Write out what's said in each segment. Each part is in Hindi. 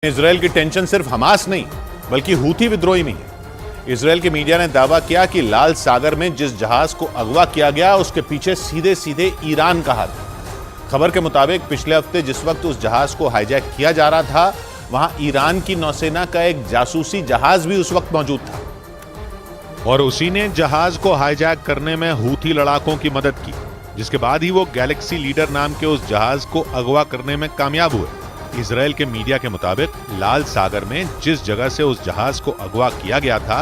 इजरायल की टेंशन सिर्फ हमास नहीं बल्कि हूथी विद्रोही में है। इजरायल के मीडिया ने दावा किया कि लाल सागर में जिस जहाज को अगवा किया गया उसके पीछे सीधे सीधे ईरान का हाथ है। खबर के मुताबिक पिछले हफ्ते जिस वक्त उस जहाज को हाईजैक किया जा रहा था वहां ईरान की नौसेना का एक जासूसी जहाज भी उस वक्त मौजूद था और उसी ने जहाज को हाईजैक करने में हूथी लड़ाकों की मदद की, जिसके बाद ही वो गैलेक्सी लीडर नाम के उस जहाज को अगवा करने में कामयाब हुए। इजरायल के मीडिया के मुताबिक लाल सागर में जिस जगह से उस जहाज को अगवा किया गया था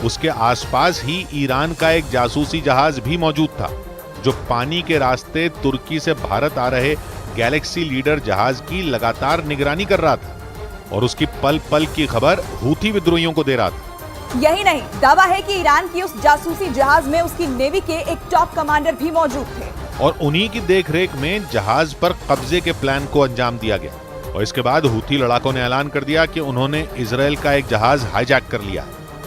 उसके आसपास ही ईरान का एक जासूसी जहाज भी मौजूद था जो पानी के रास्ते तुर्की से भारत आ रहे गैलेक्सी लीडर जहाज की लगातार निगरानी कर रहा था और उसकी पल पल की खबर हूथी विद्रोहियों को दे रहा था। यही नहीं, दावा है कि ईरान की उस जासूसी जहाज में उसकी नेवी के एक टॉप कमांडर भी मौजूद थे और उन्हीं की देखरेख में जहाज पर कब्जे के प्लान को अंजाम दिया गया। और इसके बाद हूथी लड़ाकों ने ऐलान कर दिया कि उन्होंने इजरायल का एक जहाज हाईजैक कर लिया।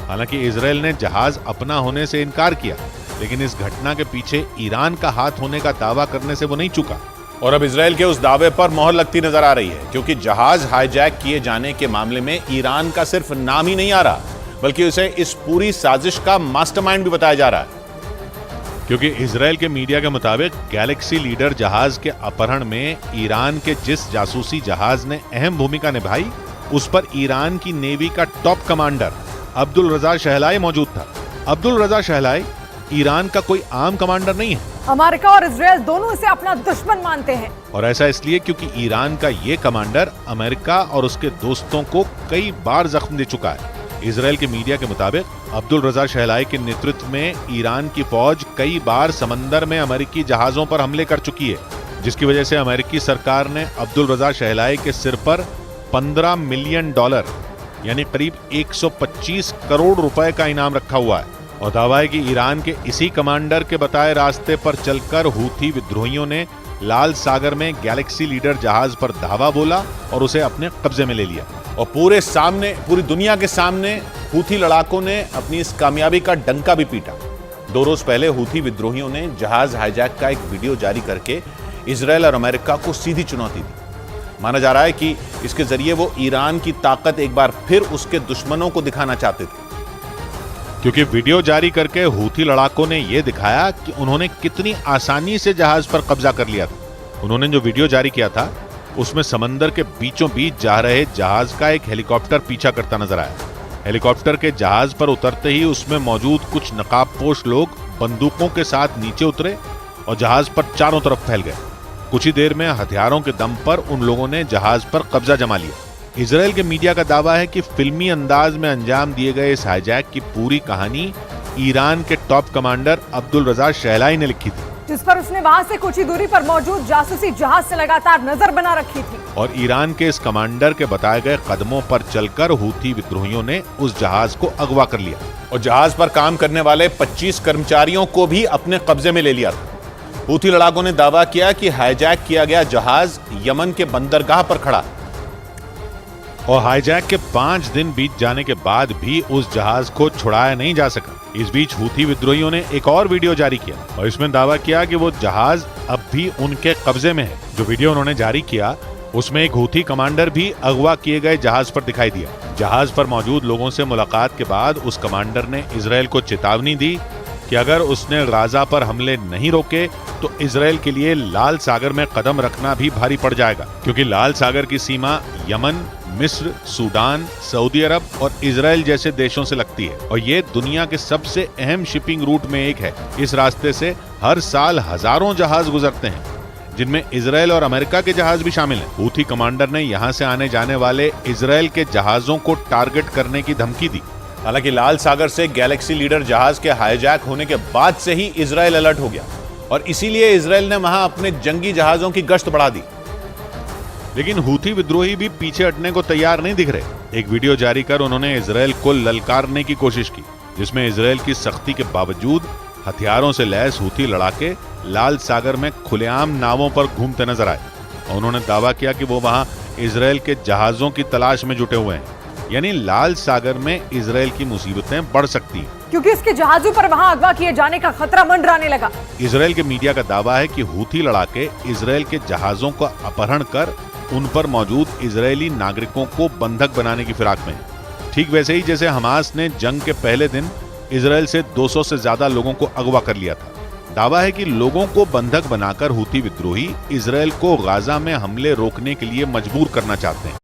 हालांकि इजरायल ने जहाज अपना होने से इनकार किया, लेकिन इस घटना के पीछे ईरान का हाथ होने का दावा करने से वो नहीं चुका। और अब इजरायल के उस दावे पर मोहर लगती नजर आ रही है, क्योंकि जहाज हाईजैक किए जाने के मामले में ईरान का सिर्फ नाम ही नहीं आ रहा बल्कि उसे इस पूरी साजिश का मास्टरमाइंड भी बताया जा रहा है। क्योंकि इजरायल के मीडिया के मुताबिक गैलेक्सी लीडर जहाज के अपहरण में ईरान के जिस जासूसी जहाज ने अहम भूमिका निभाई उस पर ईरान की नेवी का टॉप कमांडर अब्दुल रजा शहलाई मौजूद था। अब्दुल रजा शहलाई ईरान का कोई आम कमांडर नहीं है। अमेरिका और इजरायल दोनों इसे अपना दुश्मन मानते हैं और ऐसा इसलिए क्योंकि ईरान का ये कमांडर अमेरिका और उसके दोस्तों को कई बार जख्म दे चुका है। इजरायल के मीडिया के मुताबिक अब्दुल रजा शहलाई के नेतृत्व में ईरान की फौज कई बार समंदर में अमेरिकी जहाजों पर हमले कर चुकी है, जिसकी वजह से अमेरिकी सरकार ने अब्दुल रजा शहलाई के सिर पर $15 मिलियन यानी करीब 125 करोड़ रुपए का इनाम रखा हुआ है। और दावा है कि ईरान के इसी कमांडर के बताए रास्ते पर चलकर हूथी विद्रोहियों ने लाल सागर में गैलेक्सी लीडर जहाज पर धावा बोला और उसे अपने कब्जे में ले लिया। और पूरी दुनिया के सामने हूथी लड़ाकों ने अपनी इस कामयाबी का डंका भी पीटा। 2 रोज पहले हूथी विद्रोहियों ने जहाज हाईजैक का एक वीडियो जारी करके इजरायल और अमेरिका को सीधी चुनौती दी। माना जा रहा है कि इसके जरिए वो ईरान की ताकत एक बार फिर उसके दुश्मनों को दिखाना चाहते थे, क्योंकि वीडियो जारी करके हूथी लड़ाकों ने यह दिखाया कि उन्होंने कितनी आसानी से जहाज पर कब्जा कर लिया था। उन्होंने जो वीडियो जारी किया था उसमें समंदर के बीचों बीच जा रहे जहाज का एक हेलीकॉप्टर पीछा करता नजर आया। हेलीकॉप्टर के जहाज पर उतरते ही उसमें मौजूद कुछ नकाबपोश लोग बंदूकों के साथ नीचे उतरे और जहाज पर चारों तरफ फैल गए। कुछ ही देर में हथियारों के दम पर उन लोगों ने जहाज पर कब्जा जमा लिया। इजरायल के मीडिया का दावा है कि फिल्मी अंदाज में अंजाम दिए गए इस हाईजैक की पूरी कहानी ईरान के टॉप कमांडर अब्दुल रजा शहलाई ने लिखी थी, जिस पर उसने वहां से कुछ ही दूरी पर मौजूद जासूसी जहाज से लगातार नजर बना रखी थी। और ईरान के इस कमांडर के बताए गए कदमों पर चलकर हूथी विद्रोहियों ने उस जहाज को अगवा कर लिया और जहाज पर काम करने वाले 25 कर्मचारियों को भी अपने कब्जे में ले लिया था। हूथी लड़ाकों ने दावा किया कि हाईजैक किया गया जहाज यमन के बंदरगाह पर खड़ा और हाईजैक के 5 दिन बीत जाने के बाद भी उस जहाज को छुड़ाया नहीं जा सका। इस बीच हूथी विद्रोहियों ने एक और वीडियो जारी किया और इसमें दावा किया कि वो जहाज अब भी उनके कब्जे में है। जो वीडियो उन्होंने जारी किया उसमें एक हूथी कमांडर भी अगवा किए गए जहाज पर दिखाई दिया। जहाज पर मौजूद लोगों से मुलाकात के बाद उस कमांडर ने इजरायल को चेतावनी दी कि अगर उसने गाजा पर हमले नहीं रोके तो इजरायल के लिए लाल सागर में कदम रखना भी भारी पड़ जाएगा, क्योंकि लाल सागर की सीमा यमन, मिस्र, सूडान, सऊदी अरब और इजरायल जैसे देशों से लगती है और ये दुनिया के सबसे अहम शिपिंग रूट में एक है। इस रास्ते से हर साल हजारों जहाज गुजरते हैं, जिनमें इजरायल और अमेरिका के जहाज भी शामिल हैं। हूथी कमांडर ने यहाँ से आने जाने वाले इजरायल के जहाजों को टारगेट करने की धमकी दी। हालांकि लाल सागर से गैलेक्सी लीडर जहाज के हाईजैक होने के बाद से ही इजरायल अलर्ट हो गया और इसीलिए इजरायल ने वहां अपने जंगी जहाजों की गश्त बढ़ा दी। लेकिन हूथी विद्रोही भी पीछे हटने को तैयार नहीं दिख रहे। एक वीडियो जारी कर उन्होंने इजरायल को ललकारने की कोशिश की, जिसमें इजरायल की सख्ती के बावजूद हथियारों से लैस हूथी लड़ाके लाल सागर में खुलेआम नावों पर घूमते नजर आए और उन्होंने दावा किया कि वो वहां इजरायल के जहाजों की तलाश में जुटे हुए हैं। यानी लाल सागर में इजरायल की मुसीबतें बढ़ सकती हैं, क्योंकि इसके जहाजों पर वहां अगवा किए जाने का खतरा मंडराने लगा। इजरायल के मीडिया का दावा है कि हूथी लड़ाके इजरायल के जहाजों का अपहरण कर उन पर मौजूद इजरायली नागरिकों को बंधक बनाने की फिराक में है। ठीक वैसे ही जैसे हमास ने जंग के पहले दिन इजरायल से 200 से ज्यादा लोगों को अगवा कर लिया था। दावा है कि लोगों को बंधक बनाकर हूथी विद्रोही इजरायल को गाजा में हमले रोकने के लिए मजबूर करना चाहते हैं।